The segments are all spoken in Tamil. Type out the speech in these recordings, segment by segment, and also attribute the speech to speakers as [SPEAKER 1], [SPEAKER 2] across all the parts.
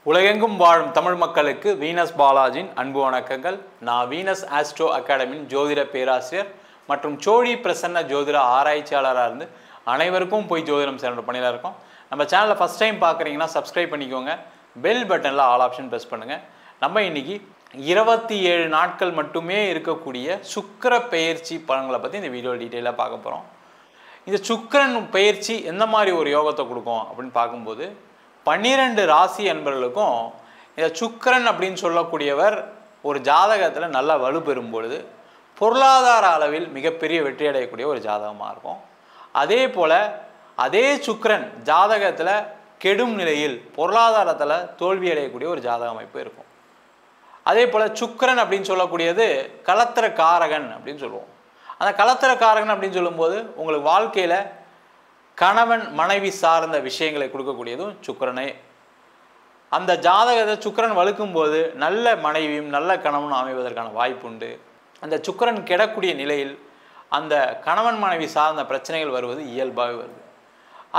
[SPEAKER 1] உலகெங்கும் வாழும் தமிழ் மக்களுக்கு வீனஸ் பாலாஜியின் அன்பு வணக்கங்கள். நான் வீனஸ் ஆஸ்ட்ரோ அகாடமியின் ஜோதிட பேராசிரியர் மற்றும் சோழி பிரசன்ன ஜோதிட ஆராய்ச்சியாளராக இருந்து அனைவருக்கும் போய் ஜோதிடம் சேர்ந்த பணியில் இருக்கோம். நம்ம சேனலில் ஃபஸ்ட் டைம் பார்க்குறீங்கன்னா சப்ஸ்கிரைப் பண்ணிக்கோங்க, பெல் பட்டனில் ஆல் ஆப்ஷன் ப்ரெஸ் பண்ணுங்கள். நம்ம இன்றைக்கி 27 நாட்கள் மட்டுமே இருக்கக்கூடிய சுக்கிர பெயர்ச்சி பலன்களை பற்றி இந்த வீடியோ டீட்டெயிலாக பார்க்க போகிறோம். இந்த சுக்கிரன் பெயர்ச்சி எந்த மாதிரி ஒரு யோகத்தை கொடுக்கும் அப்படின்னு பார்க்கும்போது 12 ராசி அன்பர்களுக்கும் இந்த சுக்கிரன் அப்படின்னு சொல்லக்கூடியவர் ஒரு ஜாதகத்தில் நல்லா வலு பெறும் பொழுது பொருளாதார அளவில் மிகப்பெரிய வெற்றி அடையக்கூடிய ஒரு ஜாதகமாக இருக்கும். அதே போல் அதே சுக்கிரன் ஜாதகத்தில் கெடும் நிலையில் பொருளாதாரத்தில் தோல்வி அடையக்கூடிய ஒரு ஜாதக அமைப்பு இருக்கும். அதே போல் சுக்கிரன் அப்படின்னு சொல்லக்கூடியது கலத்திர காரகன் அப்படின்னு சொல்லுவோம். அந்த கலத்திர காரகன் அப்படின்னு சொல்லும்போது உங்களுக்கு வாழ்க்கையில் கணவன் மனைவி சார்ந்த விஷயங்களை கொடுக்கக்கூடியதும் சுக்கிரனே. அந்த ஜாதகத்தை சுக்கிரன் வலுக்கும் போது நல்ல மனைவியும் நல்ல கணவனும் அமைவதற்கான வாய்ப்பு உண்டு. அந்த சுக்கிரன் கெடக்கூடிய நிலையில் அந்த கணவன் மனைவி சார்ந்த பிரச்சனைகள் வருவது இயல்பாகவே வருது.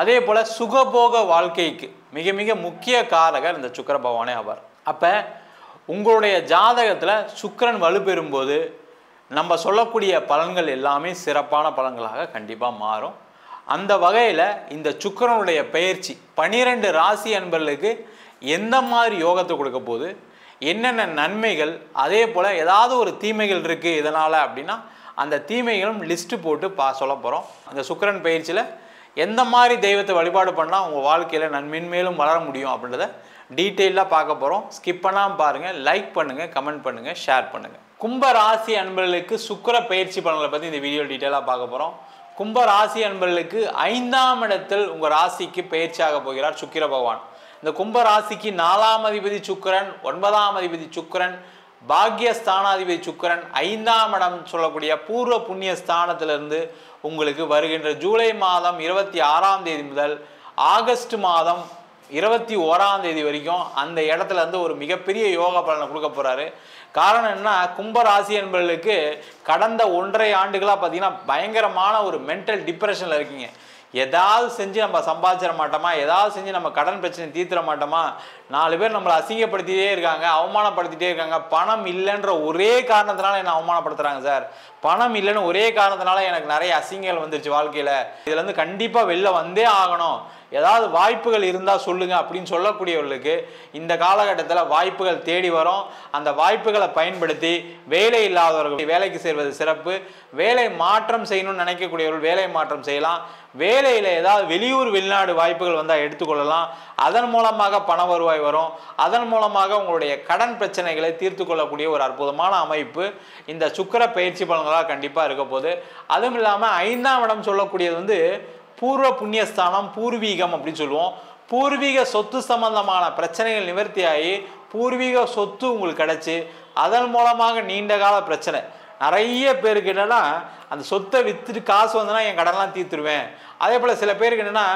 [SPEAKER 1] அதே போல் சுகபோக வாழ்க்கைக்கு மிக மிக முக்கிய காரகர் இந்த சுக்கிர பகவானே ஆவார். அப்போ உங்களுடைய ஜாதகத்தில் சுக்கிரன் வலுப்பெறும்போது நம்ம சொல்லக்கூடிய பலன்கள் எல்லாமே சிறப்பான பலன்களாக கண்டிப்பாக மாறும். அந்த வகையில் இந்த சுக்கிரனுடைய பெயர்ச்சி 12 ராசி அன்பர்களுக்கு எந்த மாதிரி யோகத்தை கொடுக்க போகுது, என்னென்ன நன்மைகள், அதே போல் ஏதாவது ஒரு தீமைகள் இருக்குது இதனால் அப்படின்னா அந்த தீமைகளும் லிஸ்ட்டு போட்டு சொல்ல போகிறோம். அந்த சுக்கிரன் பயிற்சியில் எந்த மாதிரி தெய்வத்தை வழிபாடு பண்ணால் உங்கள் வாழ்க்கையில் மென்மேலும் வளர முடியும் அப்படின்றத டீட்டெயிலாக பார்க்க போகிறோம். ஸ்கிப் பண்ணாமல் பாருங்கள், லைக் பண்ணுங்கள், கமெண்ட் பண்ணுங்கள், ஷேர் பண்ணுங்கள். கும்ப ராசி அன்பர்களுக்கு சுக்கிர பயிற்சி பலன்களை பற்றி இந்த வீடியோ டீட்டெயிலாக பார்க்க போகிறோம். கும்ப ராசி அன்பர்களுக்கு 5ஆம் இடத்தில் உங்கள் ராசிக்கு பயிற்சியாக போகிறார் சுக்கிர பகவான். இந்த கும்ப ராசிக்கு 4ஆம் அதிபதி சுக்கிரன், 9ஆம் அதிபதி சுக்கிரன், பாக்யஸ்தானாதிபதி சுக்கிரன் 5ஆம் இடம் சொல்லக்கூடிய பூர்வ புண்ணிய ஸ்தானத்திலிருந்து உங்களுக்கு வருகின்ற ஜூலை மாதம் 26ஆம் தேதி முதல் ஆகஸ்ட் மாதம் 21ஆம் தேதி வரைக்கும் அந்த இடத்துல இருந்து ஒரு மிகப்பெரிய யோக பலனை கொடுக்க போகிறாரு. காரணம் என்ன, கும்பராசி என்பவர்களுக்கு கடந்த 1.5 ஆண்டுகளாக பார்த்தீங்கன்னா பயங்கரமான ஒரு மென்டல் டிப்ரெஷனில் இருக்கீங்க. ஏதாவது செஞ்சு நம்ம சம்பாதிச்சிட மாட்டோமா, ஏதாவது செஞ்சு நம்ம கடன் பிரச்சனை தீர்த்திட மாட்டோமா, 4 பேர் நம்மளை அசிங்கப்படுத்திட்டே இருக்காங்க, அவமானப்படுத்திட்டே இருக்காங்க. பணம் இல்லைன்ற ஒரே காரணத்தினால என்னை அவமானப்படுத்துகிறாங்க சார், பணம் இல்லைன்னு ஒரே காரணத்தினால எனக்கு நிறைய அசிங்கங்கள் வந்துருச்சு வாழ்க்கையில், இதுலேருந்து கண்டிப்பாக வெளில வந்தே ஆகணும், ஏதாவது வாய்ப்புகள் இருந்தால் சொல்லுங்கள் அப்படின்னு சொல்லக்கூடியவர்களுக்கு இந்த காலகட்டத்தில் வாய்ப்புகள் தேடி வரும். அந்த வாய்ப்புகளை பயன்படுத்தி வேலை இல்லாதவர்கள் வேலைக்கு சேர்வது சிறப்பு. வேலை மாற்றம் செய்யணும்னு நினைக்கக்கூடியவர்கள் வேலை மாற்றம் செய்யலாம். வேலையில் ஏதாவது வெளியூர் வெளிநாடு வாய்ப்புகள் வந்தால் எடுத்துக்கொள்ளலாம். அதன் மூலமாக பண வருவாய் வரும். அதன் மூலமாக உங்களுடைய கடன் பிரச்சனைகளை தீர்த்து கொள்ளக்கூடிய ஒரு அற்புதமான அமைப்பு இந்த சுக்கிர பயிற்சி பலன்களாக கண்டிப்பாக இருக்க போகுது. அதுவும் இல்லாமல் 5ஆம் இடம் சொல்லக்கூடியது பூர்வ புண்ணியஸ்தானம், பூர்வீகம் அப்படின்னு சொல்லுவோம். பூர்வீக சொத்து சம்பந்தமான பிரச்சனைகள் நிவர்த்தியாகி பூர்வீக சொத்து உங்களுக்கு கிடச்சி அதன் மூலமாக நீண்ட கால பிரச்சனை நிறைய பேருக்கு என்னென்னா அந்த சொத்தை விற்றுட்டு காசு வந்ததுன்னா என் கடன்லாம் தீர்த்துருவேன். அதே போல் சில பேருக்கு என்னென்னா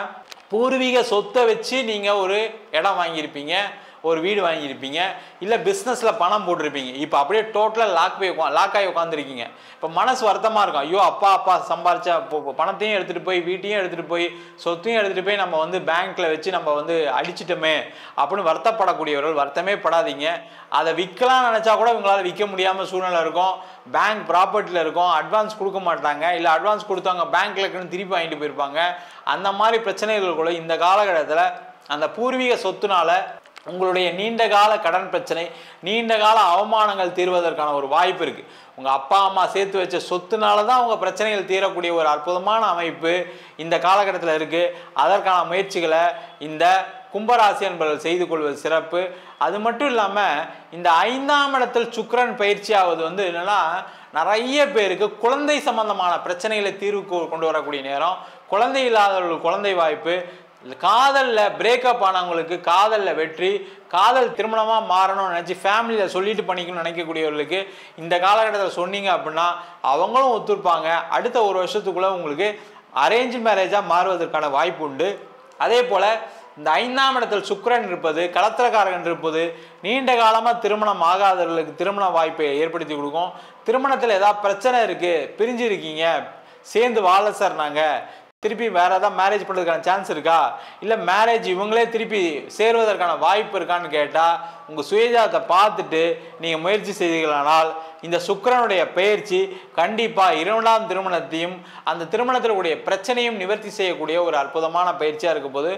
[SPEAKER 1] பூர்வீக சொத்தை வச்சு நீங்கள் ஒரு இடம் வாங்கியிருப்பீங்க, ஒரு வீடு வாங்கியிருப்பீங்க, இல்லை பிஸ்னஸில் பணம் போட்டிருப்பீங்க. இப்போ அப்படியே டோட்டலாக லாக் ஆகி உட்காந்துருக்கீங்க. இப்போ மனசு வருத்தமாக இருக்கும், ஐயோ அப்பா சம்பாரிச்சா பணத்தையும் எடுத்துகிட்டு போய் வீட்டையும் எடுத்துகிட்டு போய் சொத்தையும் எடுத்துகிட்டு போய் நம்ம பேங்க்கில் வச்சு நம்ம அடிச்சிட்டோமே அப்படின்னு வருத்தப்படக்கூடியவர்கள் வருத்தமே படாதீங்க. அதை விற்கலாம்னு நினச்சா கூட இவங்களால் விற்க முடியாமல் சூழ்நிலை இருக்கும். பேங்க் ப்ராப்பர்ட்டியில் இருக்கும், அட்வான்ஸ் கொடுக்க மாட்டாங்க, இல்லை அட்வான்ஸ் கொடுத்தவங்க பேங்க்கில் இருக்குன்னு திருப்பி வாங்கிட்டு போயிருப்பாங்க. அந்த மாதிரி பிரச்சனைகள் கூட இந்த காலகட்டத்தில் அந்த பூர்வீக சொத்துனால உங்களுடைய நீண்ட கால கடன் பிரச்சனை, நீண்ட கால அவமானங்கள் தீர்வதற்கான ஒரு வாய்ப்பு இருக்குது. உங்கள் அப்பா அம்மா சேர்த்து வச்ச சொத்துனால தான் உங்கள் பிரச்சனைகள் தீரக்கூடிய ஒரு அற்புதமான அமைப்பு இந்த காலகட்டத்தில் இருக்குது. அதற்கான முயற்சிகளை இந்த கும்பராசி என்பவர்கள் செய்து கொள்வது சிறப்பு. அது மட்டும் இல்லாமல் இந்த 5ஆம் இடத்தில் சுக்கிரன் பயிற்சியாவது என்னென்னா நிறைய பேருக்கு குழந்தை சம்பந்தமான பிரச்சனைகளை தீர்வு கொண்டு வரக்கூடிய நேரம், குழந்தை இல்லாதவர்களுக்கு குழந்தை வாய்ப்பு, காதலில் பிரேக்கப் ஆனவங்களுக்கு காதலில் வெற்றி, காதல் திருமணமாக மாறணும்னு நினச்சி ஃபேமிலியில் சொல்லிட்டு பண்ணிக்கணும்னு நினைக்கக்கூடியவர்களுக்கு இந்த காலகட்டத்தில் சொன்னீங்க அப்படின்னா அவங்களும் ஒத்துருப்பாங்க. அடுத்த 1 வருஷத்துக்குள்ளே உங்களுக்கு அரேஞ்ச் மேரேஜாக மாறுவதற்கான வாய்ப்பு உண்டு. அதே போல் இந்த 5ஆம் இடத்தில் சுக்கிரன் இருப்பது, கலத்திரக்காரகன் இருப்பது நீண்ட காலமாக திருமணம் ஆகாதவர்களுக்கு திருமண வாய்ப்பை ஏற்படுத்தி கொடுக்கும். திருமணத்தில் ஏதாவது பிரச்சனை இருக்குது, பிரிஞ்சு இருக்கீங்க, சேர்ந்து வாழ சார் நாங்கள் திருப்பி வேற ஏதாவது மேரேஜ் பண்ணுறதுக்கான சான்ஸ் இருக்கா, இல்லை மேரேஜ் இவங்களே திருப்பி சேருவதற்கான வாய்ப்பு இருக்கான்னு கேட்டால் உங்கள் சுயஜாதத்தை பார்த்துட்டு நீங்கள் முயற்சி செய்தீர்களானால் இந்த சுக்கிரனுடைய பெயர்ச்சி கண்டிப்பாக இரண்டாம் திருமணத்தையும் அந்த திருமணத்தில் கூடிய பிரச்சனையும் நிவர்த்தி செய்யக்கூடிய ஒரு அற்புதமான பயிற்சியாக இருக்கும் போது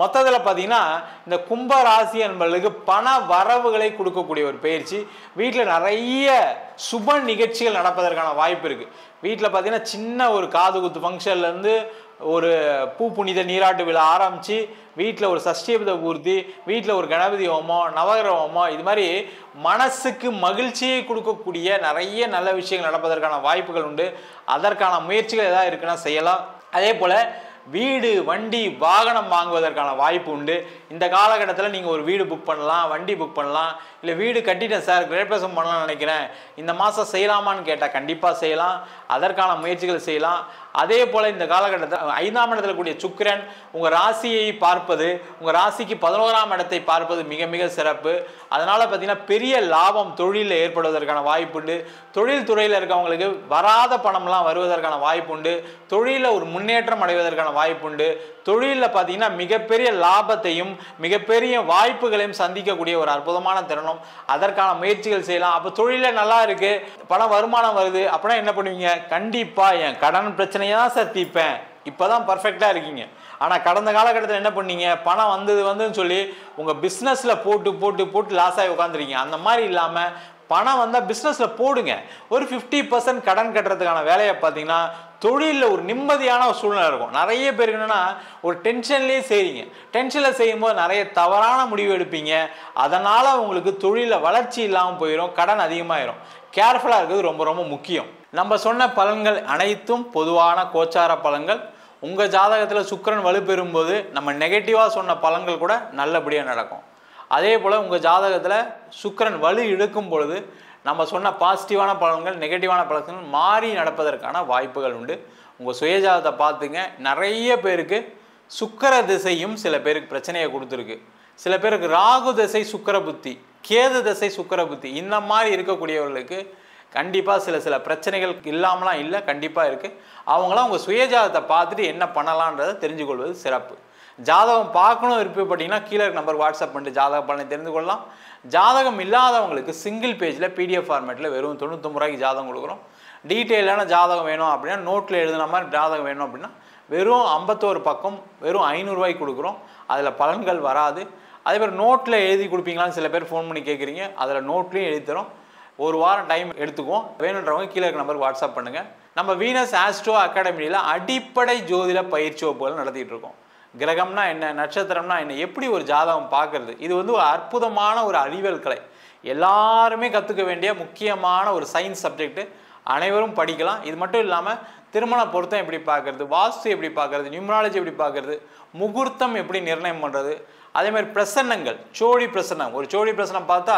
[SPEAKER 1] மொத்தத்தில் பார்த்தீங்கன்னா இந்த கும்ப ராசி என்பவர்களுக்கு பண வரவுகளை கொடுக்கக்கூடிய ஒரு பயிற்சி. வீட்டில் நிறைய சுப நிகழ்ச்சிகள் நடப்பதற்கான வாய்ப்பு இருக்குது. வீட்டில் பார்த்தீங்கன்னா சின்ன ஒரு காது குத்து ஃபங்க்ஷன்லேருந்து ஒரு பூ புனித நீராட்டு விழா ஆரம்பித்து வீட்டில் ஒரு சஷ்டிபத பூர்த்தி, வீட்டில் ஒரு கணபதி ஹோமம், நவகிரக ஹோமம், இது மாதிரி மனசுக்கு மகிழ்ச்சியை கொடுக்கக்கூடிய நிறைய நல்ல விஷயங்கள் நடப்பதற்கான வாய்ப்புகள் உண்டு. அதற்கான முயற்சிகள் ஏதாவது இருக்குன்னா செய்யலாம். அதே போல் வீடு வண்டி வாகனம் வாங்குவதற்கான வாய்ப்பு உண்டு. இந்த காலகட்டத்தில் நீங்கள் ஒரு வீடு புக் பண்ணலாம், வண்டி புக் பண்ணலாம். இல்லை வீடு கட்டிட்டேன் சார், கிரேப்ரசம் பண்ணலாம்னு நினைக்கிறேன், இந்த மாதம் செய்யலாமான்னு கேட்டால் கண்டிப்பாக செய்யலாம். அதற்கான முயற்சிகள் செய்யலாம். அதே போல் இந்த காலகட்டத்தில் 5ஆம் இடத்துல கூடிய சுக்கிரன் உங்கள் ராசியை பார்ப்பது, உங்கள் ராசிக்கு 11ஆம் இடத்தை பார்ப்பது மிக மிக சிறப்பு. அதனால் பார்த்தீங்கன்னா பெரிய லாபம் தொழிலில் ஏற்படுவதற்கான வாய்ப்பு உண்டு. தொழில் துறையில் இருக்கவங்களுக்கு வராத பணம்லாம் வருவதற்கான வாய்ப்பு உண்டு. தொழிலில் ஒரு முன்னேற்றம் அடைவதற்கான வாய்ப்பு உண்டு. தொழிலில் பார்த்தீங்கன்னா மிகப்பெரிய லாபத்தையும் மிகப்பெரிய வாய்ப்புகளையும் சந்திக்கக்கூடிய ஒரு அற்புதமான தருணம். அதற்கான முயற்சிகள் செய்யலாம். அப்போ தொழிலில் நல்லா இருக்கு, பணம் வருமானம் வருது அப்படின்னா என்ன பண்ணுவீங்க? கண்டிப்பாக என் கடன் பிரச்சனையை தான் சார் தீர்ப்பேன், இப்போதான் பர்ஃபெக்டாக இருக்கீங்க. ஆனால் கடந்த காலகட்டத்தில் என்ன பண்ணீங்க? பணம் வந்துன்னு சொல்லி உங்கள் பிஸ்னஸில் போட்டு லாஸ் ஆகி உட்காந்துருக்கீங்க. அந்த மாதிரி இல்லாமல் பணம் வந்தால் பிஸ்னஸில் போடுங்க. ஒரு 50% கடன் கட்டுறதுக்கான வேலையை பார்த்தீங்கன்னா தொழிலில் ஒரு நிம்மதியான ஒரு சூழ்நிலை இருக்கும். நிறைய பேருக்கு என்னென்னா ஒரு டென்ஷன்லேயே செய்கிறீங்க. டென்ஷனில் செய்யும்போது நிறைய தவறான முடிவு எடுப்பீங்க. அதனால் உங்களுக்கு தொழிலில் வளர்ச்சி இல்லாமல் போயிடும், கடன் அதிகமாகிடும். கேர்ஃபுல்லாக இருக்கிறது ரொம்ப ரொம்ப முக்கியம். நம்ம சொன்ன பலன்கள் அனைத்தும் பொதுவான கோச்சார பலன்கள். உங்கள் ஜாதகத்தில் சுக்கிரன் வலுப்பெறும்போது நம்ம நெகட்டிவாக சொன்ன பலன்கள் கூட நல்லபடியாக நடக்கும். அதே போல் உங்கள் ஜாதகத்தில் சுக்கிரன் வலு இழுக்கும் பொழுது நம்ம சொன்ன பாசிட்டிவான பலன்கள் நெகட்டிவான பலன்கள் மாறி நடப்பதற்கான வாய்ப்புகள் உண்டு. உங்கள் சுயஜாதத்தை பார்த்துங்க. நிறைய பேருக்கு சுக்கிர திசையும் சில பேருக்கு பிரச்சனையை கொடுத்துருக்கு. சில பேருக்கு ராகு திசை சுக்கிர புத்தி, கேது திசை சுக்கிர புத்தி, இந்த மாதிரி இருக்கக்கூடியவர்களுக்கு கண்டிப்பாக சில பிரச்சனைகள் இல்லாமலாம் இல்லை, கண்டிப்பாக இருக்குது. அவங்களாம் உங்கள் சுயஜாதத்தை பார்த்துட்டு என்ன பண்ணலான்றதை தெரிஞ்சுக்கொள்வது சிறப்பு. ஜாதகம் பார்க்கணும் விருப்பப்பட்டீங்கன்னா கீழே நம்பர் வாட்ஸ்அப் பண்ணிட்டு ஜாதக பலனை தெரிந்து கொள்ளலாம். ஜாதகம் இல்லாதவங்களுக்கு சிங்கிள் பேஜில் PDF ஃபார்மேட்டில் வெறும் 99 ரூபாய்க்கு ஜாதகம் கொடுக்குறோம். டீட்டெயிலான ஜாதகம் வேணும் அப்படின்னா நோட்டில் எழுதுன மாதிரி ஜாதகம் வேணும் அப்படின்னா வெறும் 51 பக்கம் வெறும் 500 ரூபாய்க்கு கொடுக்குறோம். அதில் பலன்கள் வராது. அதே மாதிரி நோட்டில் எழுதி கொடுப்பீங்களான்னு சில பேர் ஃபோன் பண்ணி கேட்குறீங்க. அதில் நோட்லேயும் எழுதி தரோம். ஒரு வாரம் டைம் எடுத்துக்குவோம். வேணுன்றவங்க கீழே இருக்க நம்பருக்கு வாட்ஸ்அப் பண்ணுங்கள். நம்ம வீனஸ் ஆஸ்ட்ரோ அகாடமியில் அடிப்படை ஜோதிட பயிற்சி வகுப்புகள் நடத்திட்டு இருக்கோம். கிரகம்னா என்ன, நட்சத்திரம்னா என்ன, எப்படி ஒரு ஜாதகம் பார்க்கறது, இது வந்து ஒரு அற்புதமான ஒரு அறிவியல் கலை. எல்லாருமே கற்றுக்க வேண்டிய முக்கியமான ஒரு சயின்ஸ் சப்ஜெக்ட். அனைவரும் படிக்கலாம். இது மட்டும் இல்லாமல் திருமண பொருத்தம் எப்படி பார்க்கறது, வாஸ்து எப்படி பார்க்கறது, நியூமராலஜி எப்படி பார்க்கறது, முகூர்த்தம் எப்படி நிர்ணயம் பண்ணுறது, அதே மாதிரி பிரசன்னங்கள், சோழி பிரசன்னம். ஒரு சோழி பிரசன்னம் பார்த்தா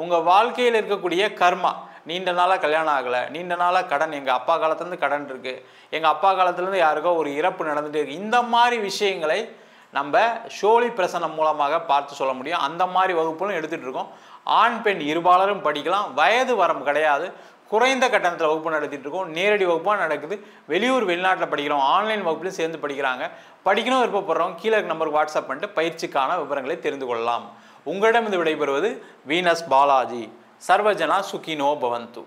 [SPEAKER 1] உங்கள் வாழ்க்கையில் இருக்கக்கூடிய கர்மா, நீண்ட நாளாக கல்யாணம் ஆகலை, நீண்ட நாளாக கடன், எங்கள் அப்பா காலத்துலேருந்து கடன் இருக்குது, எங்கள் அப்பா காலத்துலேருந்து யாருக்கோ ஒரு இறப்பு நடந்துகிட்டே இருக்குது, இந்த மாதிரி விஷயங்களை நம்ம ஷோலி பிரசன்னம் மூலமாக பார்த்து சொல்ல முடியும். அந்த மாதிரி வகுப்புகளும் எடுத்துகிட்டு இருக்கோம். ஆண் பெண் இருபாலரும் படிக்கலாம். வயது வரம்பு கிடையாது. குறைந்த கட்டணத்தில் வகுப்பு நடத்திட்டு இருக்கோம். நேரடி வகுப்பாக நடக்குது. வெளியூர் வெளிநாட்டில் படிக்கிறோம். ஆன்லைன் வகுப்புலையும் சேர்ந்து படிக்கிறாங்க. படிக்கணும் விருப்பப்படுறவங்க கீழே நம்பருக்கு வாட்ஸ்அப் பண்ணிட்டு பயிற்சிக்கான விவரங்களை தெரிந்து கொள்ளலாம். உங்களிடம் இது விடைபெறுவது வீனஸ் பாலாஜி. சர்வஜனா சுகினோ பவந்து.